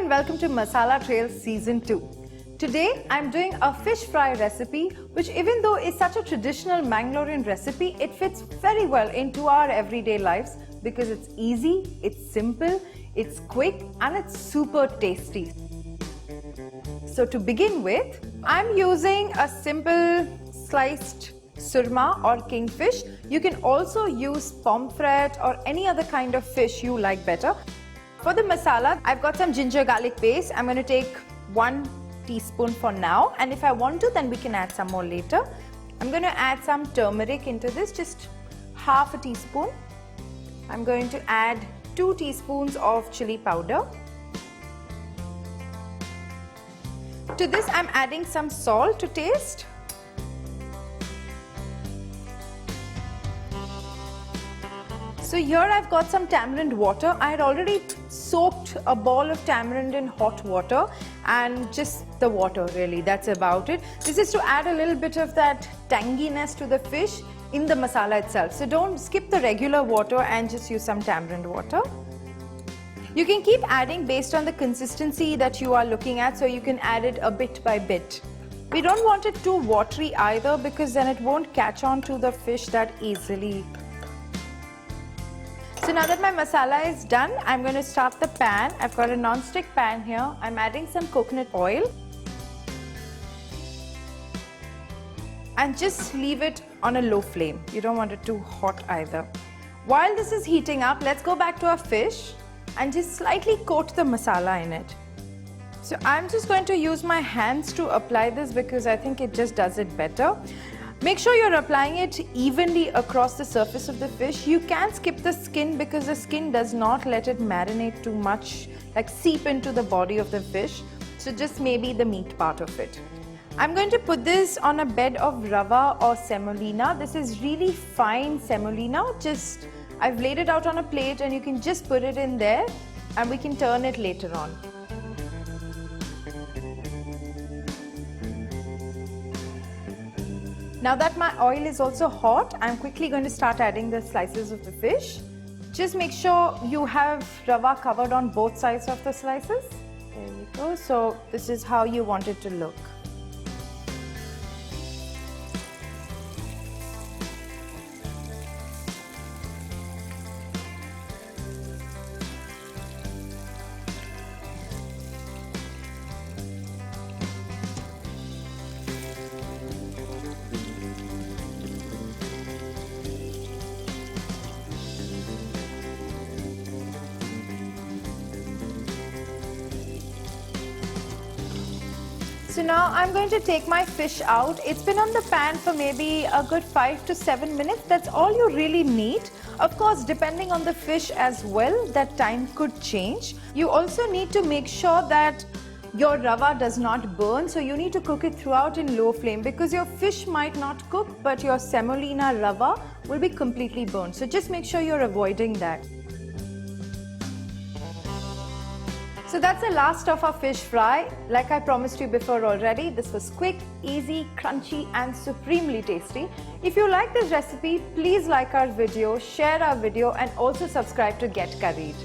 and welcome to Masala Trail Season 2. Today I'm doing a fish fry recipe which, even though is such a traditional Mangalorean recipe, it fits very well into our everyday lives because it's easy, it's simple, it's quick and it's super tasty. So to begin with, I'm using a simple sliced surma or kingfish. You can also use pomfret or any other kind of fish you like better. For the masala, I've got some ginger garlic paste. I'm going to take 1 teaspoon for now, and if I want to, then we can add some more later. I'm going to add some turmeric into this, just half a teaspoon. I'm going to add 2 teaspoons of chilli powder. To this, I'm adding some salt to taste. So here I've got some tamarind water. I had already soaked a ball of tamarind in hot water, and just the water really, that's about it. This is to add a little bit of that tanginess to the fish in the masala itself. So don't skip the regular water and just use some tamarind water. You can keep adding based on the consistency that you are looking at, so you can add it a bit by bit. We don't want it too watery either, because then it won't catch on to the fish that easily. So now that my masala is done, I'm going to start the pan. I've got a non-stick pan here. I'm adding some coconut oil. And just leave it on a low flame. You don't want it too hot either. While this is heating up, let's go back to our fish and just slightly coat the masala in it. So I'm just going to use my hands to apply this because I think it just does it better. Make sure you're applying it evenly across the surface of the fish. You can skip the skin because the skin does not let it marinate too much, like seep into the body of the fish. So just maybe the meat part of it. I'm going to put this on a bed of rava or semolina. This is really fine semolina. I've laid it out on a plate and you can just put it in there and we can turn it later on. Now that my oil is also hot, I'm quickly going to start adding the slices of the fish. Just make sure you have rava covered on both sides of the slices. There we go. So this is how you want it to look. So now I'm going to take my fish out. It's been on the pan for maybe a good 5 to 7 minutes. That's all you really need. Of course, depending on the fish as well, that time could change. You also need to make sure that your rava does not burn. So you need to cook it throughout in low flame, because your fish might not cook, but your semolina rava will be completely burned. So just make sure you're avoiding that. So that's the last of our fish fry. Like I promised you before already, this was quick, easy, crunchy and supremely tasty. If you like this recipe, please like our video, share our video and also subscribe to Get Curried.